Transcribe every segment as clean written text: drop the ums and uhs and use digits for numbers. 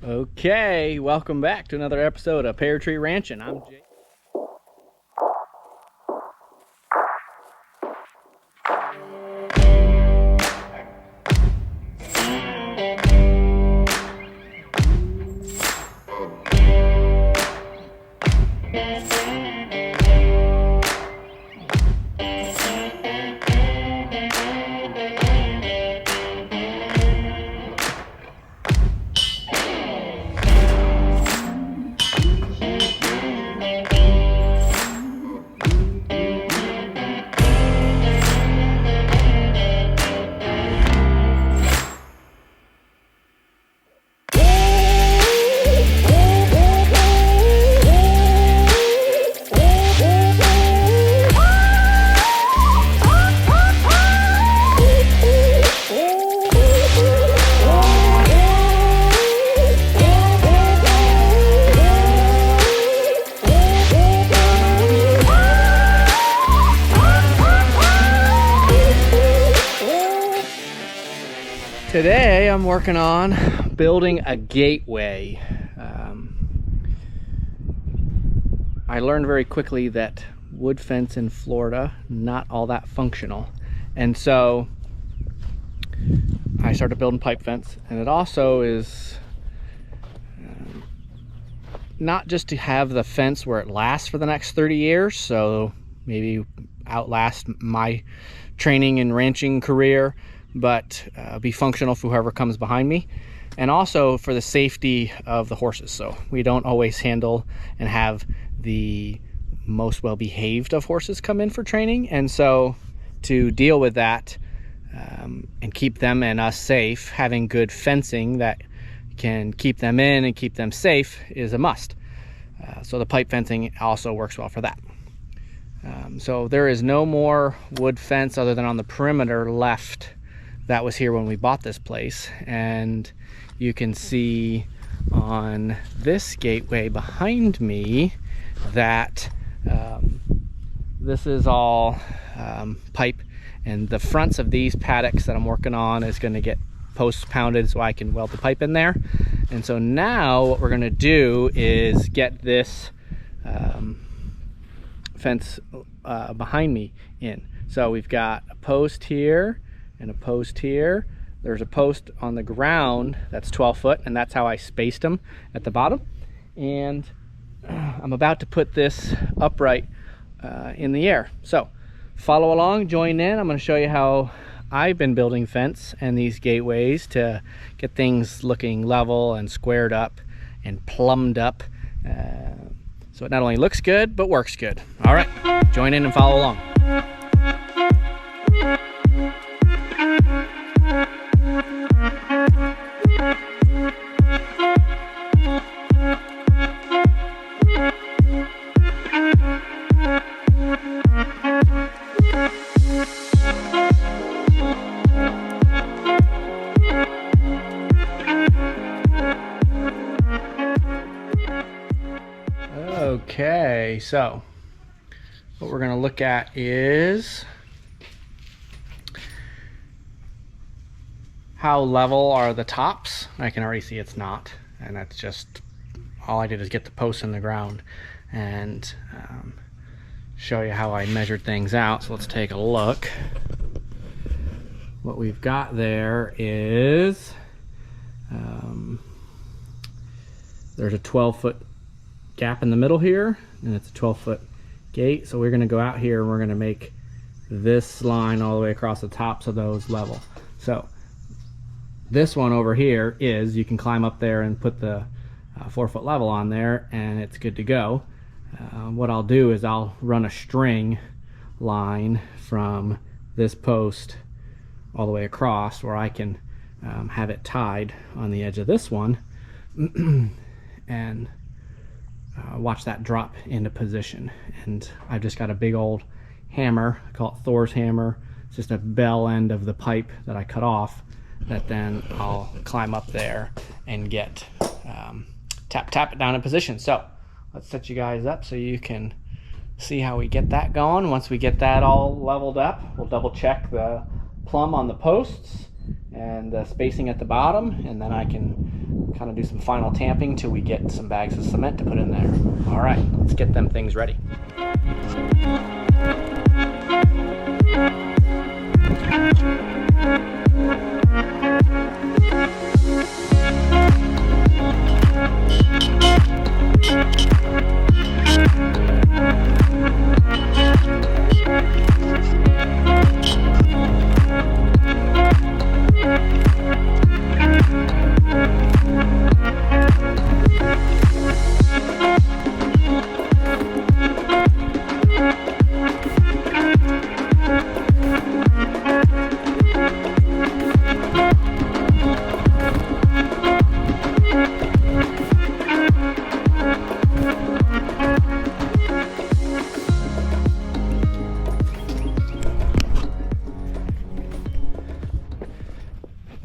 Okay, welcome back to another episode of Pear Tree Ranchin. I'm Jay. Today I'm working on building a gateway. I learned very quickly that wood fence in Florida, not all that functional. And so I started building pipe fence, and it also is not just to have the fence where it lasts for the next 30 years, so maybe outlast my training and ranching career, but be functional for whoever comes behind me, and also for the safety of the horses. So we don't always handle and have the most well-behaved of horses come in for training, and so to deal with that and keep them and us safe, having good fencing that can keep them in and keep them safe is a must. So the pipe fencing also works well for that. So there is no more wood fence other than on the perimeter left that was here when we bought this place. And you can see on this gateway behind me that this is all pipe, and the fronts of these paddocks that I'm working on is going to get posts pounded so I can weld the pipe in there. And so now what we're going to do is get this fence behind me in. So we've got a post here and a post here. There's a post on the ground that's 12 foot, and that's how I spaced them at the bottom. And I'm about to put this upright in the air. So follow along, join in. I'm going to show you how I've been building fence and these gateways to get things looking level and squared up and plumbed up, so it not only looks good but works good. All right, join in and follow along. Okay, so what we're going to look at is how level are the tops. I can already see it's not, and that's just all I did is get the posts in the ground and show you how I measured things out. So let's take a look. What we've got there is there's a 12-foot gap in the middle here, and it's a 12-foot gate. So we're going to go out here and we're going to make this line all the way across the tops of those level. So this one over here is, you can climb up there and put the 4-foot level on there and it's good to go. What I'll do is I'll run a string line from this post all the way across where I can have it tied on the edge of this one and watch that drop into position. And I've just got a big old hammer, I call it Thor's hammer. It's just a bell end of the pipe that I cut off, that then I'll climb up there and get tap it down in position. So let's set you guys up so you can see how we get that going. Once we get that all leveled up, we'll double check the plumb on the posts, and the spacing at the bottom, and then I can kind of do some final tamping till we get some bags of cement to put in there. All right, let's get them things ready.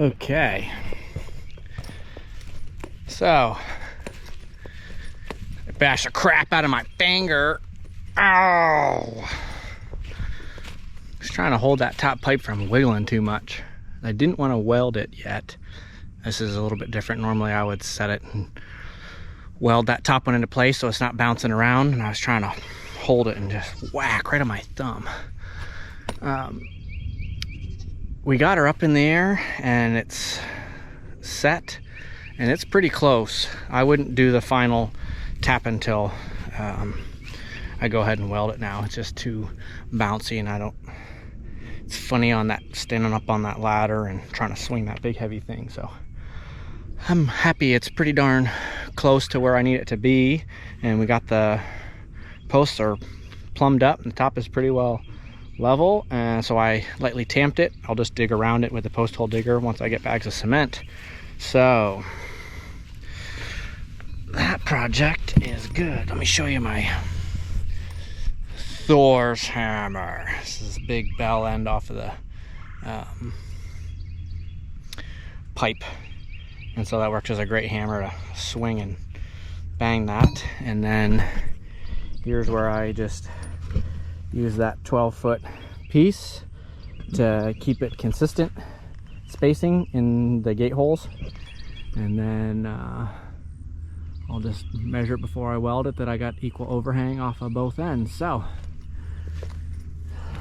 Okay, so I bashed the crap out of my finger. Ow! Just trying to hold that top pipe from wiggling too much. I didn't want to weld it yet. This is a little bit different. Normally I would set it and weld that top one into place so it's not bouncing around, and I was trying to hold it and just whack right on my thumb. We got her up in the air and it's set, and it's pretty close. I wouldn't do the final tap until I go ahead and weld it now. It's just too bouncy, and it's funny on that, standing up on that ladder and trying to swing that big heavy thing. So I'm happy it's pretty darn close to where I need it to be, and we got the posts are plumbed up and the top is pretty well level, and so I lightly tamped it. I'll just dig around it with the post hole digger once I get bags of cement. So that project is good. Let me show you my Thor's hammer. This is a big bell end off of the pipe, and so that works as a great hammer to swing and bang that. And then here's where I just use that 12-foot piece to keep it consistent spacing in the gate holes, and then I'll just measure it before I weld it that I got equal overhang off of both ends. So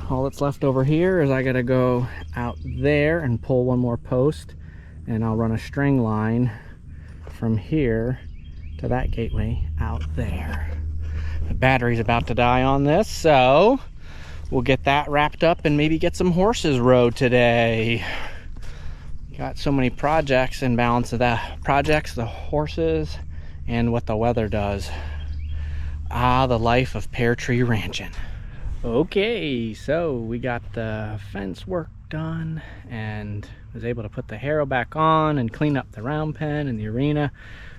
all that's left over here is I gotta go out there and pull one more post, and I'll run a string line from here to that gateway out there. The battery's about to die on this, so we'll get that wrapped up and maybe get some horses rode today. Got so many projects in balance of the projects, the horses, and what the weather does. Ah, the life of Pear Tree Ranchin. Okay, so we got the fence work done and was able to put the harrow back on and clean up the round pen and the arena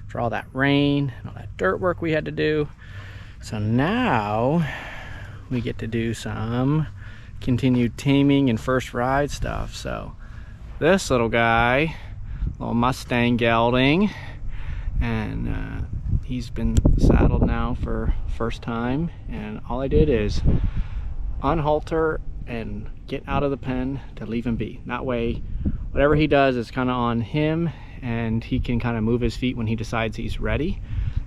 for all that rain and all that dirt work we had to do. So now we get to do some continued taming and first ride stuff. So this little guy, little Mustang gelding, and he's been saddled now for first time, and all I did is unhalter and get out of the pen to leave him be. That way whatever he does is kind of on him, and he can kind of move his feet when he decides he's ready.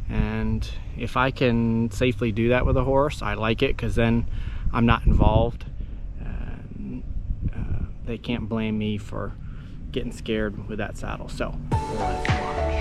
And if I can safely do that with a horse, I like it, because then I'm not involved. They can't blame me for getting scared with that saddle. So let's watch.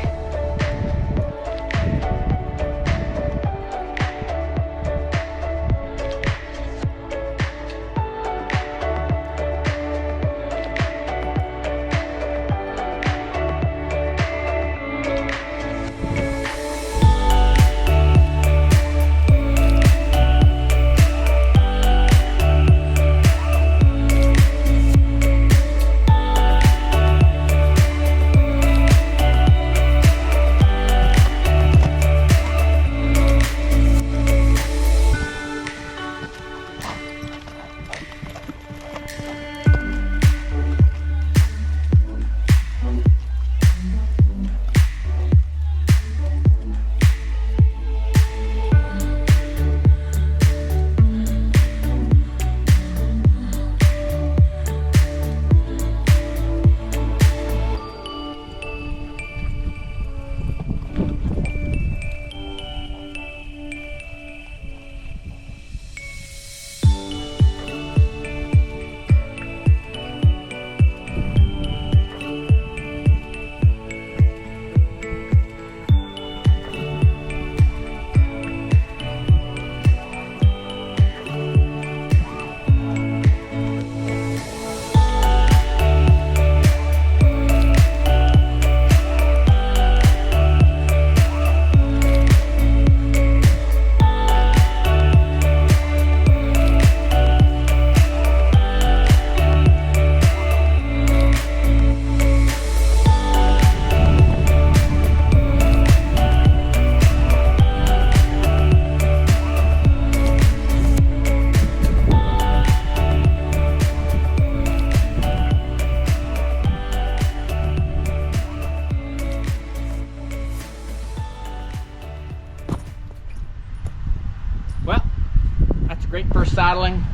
horse saddling.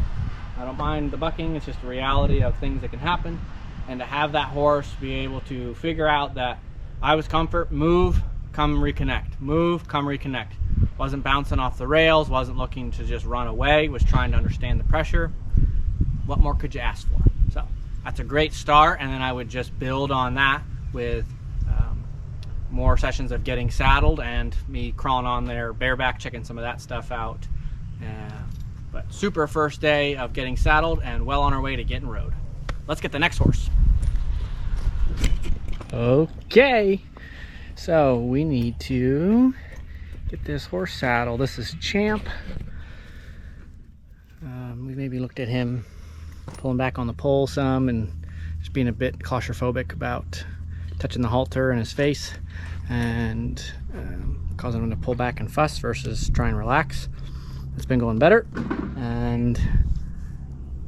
I don't mind the bucking, it's just a reality of things that can happen. And to have that horse be able to figure out that I was comfort, move, come reconnect, move, come reconnect. Wasn't bouncing off the rails, wasn't looking to just run away, was trying to understand the pressure. What more could you ask for? So that's a great start, and then I would just build on that with more sessions of getting saddled and me crawling on there bareback, checking some of that stuff out. But super first day of getting saddled and well on our way to getting rode. Let's get the next horse. Okay, so we need to get this horse saddled. This is Champ. We maybe looked at him pulling back on the pole some and just being a bit claustrophobic about touching the halter in his face and causing him to pull back and fuss versus try and relax. It's been going better, and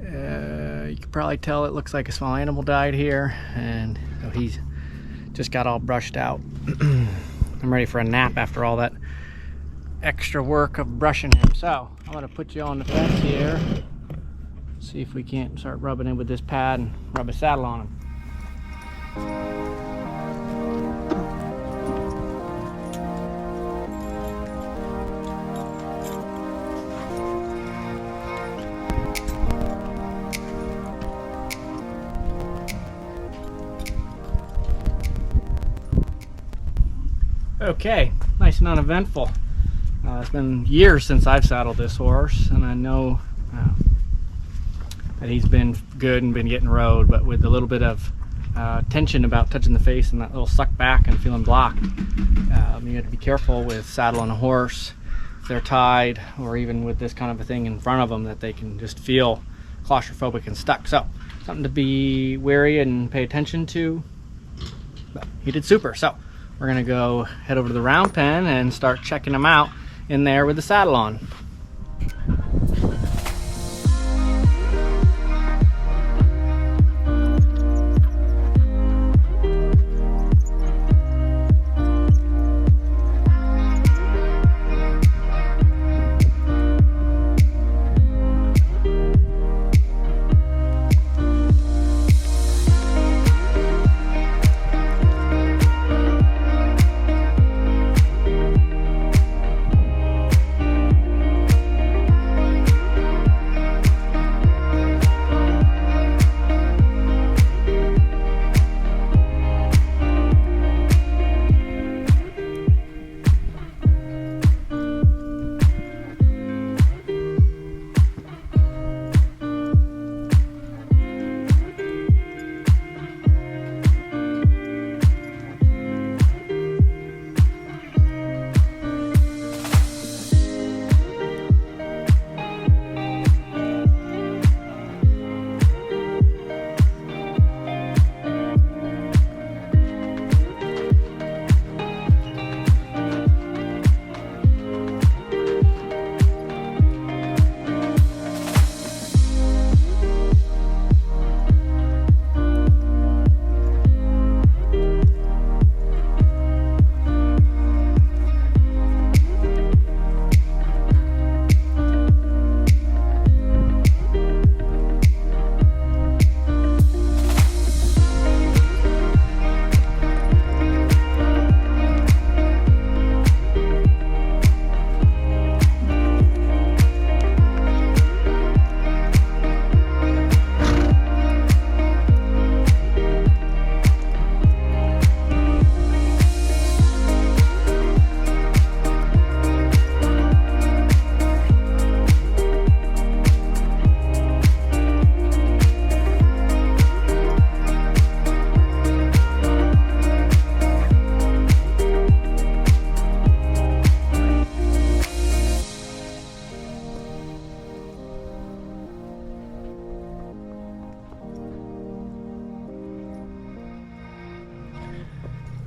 you can probably tell it looks like a small animal died here, and so he's just got all brushed out. I'm ready for a nap after all that extra work of brushing him. So I'm going to put you on the fence here, see if we can't start rubbing him with this pad and rub a saddle on him. Okay, nice and uneventful. It's been years since I've saddled this horse, and I know that he's been good and been getting rode, but with a little bit of tension about touching the face and that little suck back and feeling blocked, you have to be careful with saddling a horse if they're tied, or even with this kind of a thing in front of them, that they can just feel claustrophobic and stuck. So something to be wary and pay attention to. But he did super. So we're gonna go head over to the round pen and start checking him out in there with the saddle on.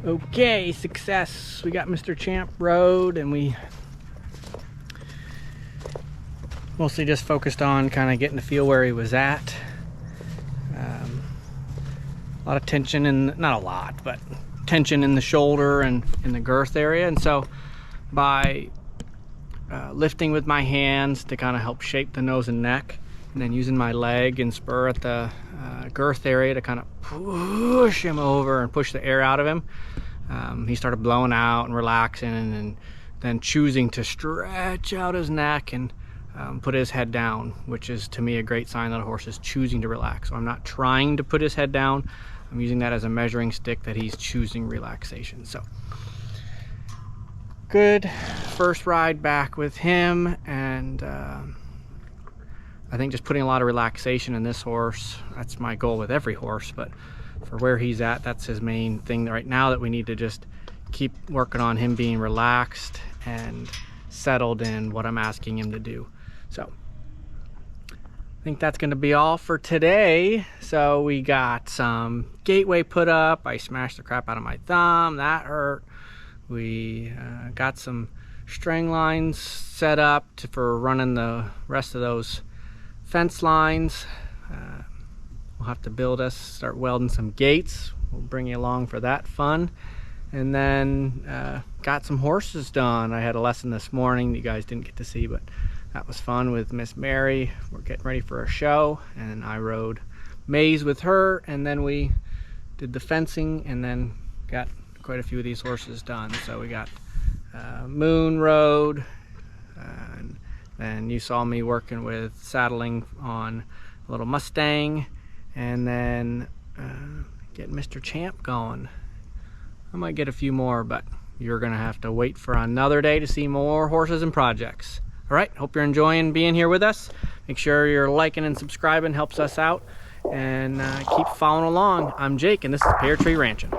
Okay, success. We got Mr. Champ rode, and we mostly just focused on kind of getting to feel where he was at. A lot of tension in, not a lot, but tension in the shoulder and in the girth area. And so by lifting with my hands to kind of help shape the nose and neck, and then using my leg and spur at the girth area to kind of push him over and push the air out of him. He started blowing out and relaxing, and then choosing to stretch out his neck and put his head down, which is to me a great sign that a horse is choosing to relax. So I'm not trying to put his head down, I'm using that as a measuring stick that he's choosing relaxation. So good first ride back with him, and I think just putting a lot of relaxation in this horse. That's my goal with every horse, but for where he's at, that's his main thing right now, that we need to just keep working on him being relaxed and settled in what I'm asking him to do. So I think that's going to be all for today. So we got some gateway put up. I smashed the crap out of my thumb, that hurt. We got some string lines set up for running the rest of those fence lines. We'll have to start welding some gates. We'll bring you along for that fun. And then got some horses done. I had a lesson this morning you guys didn't get to see, but that was fun with Miss Mary. We're getting ready for a show, and I rode maze with her, and then we did the fencing, and then got quite a few of these horses done. So we got Moon Road, and then you saw me working with saddling on a little Mustang, and then getting Mr. Champ going. I might get a few more, but you're gonna have to wait for another day to see more horses and projects. All right, hope you're enjoying being here with us. Make sure you're liking and subscribing, helps us out, and keep following along. I'm Jake, and this is Pear Tree Ranchin'.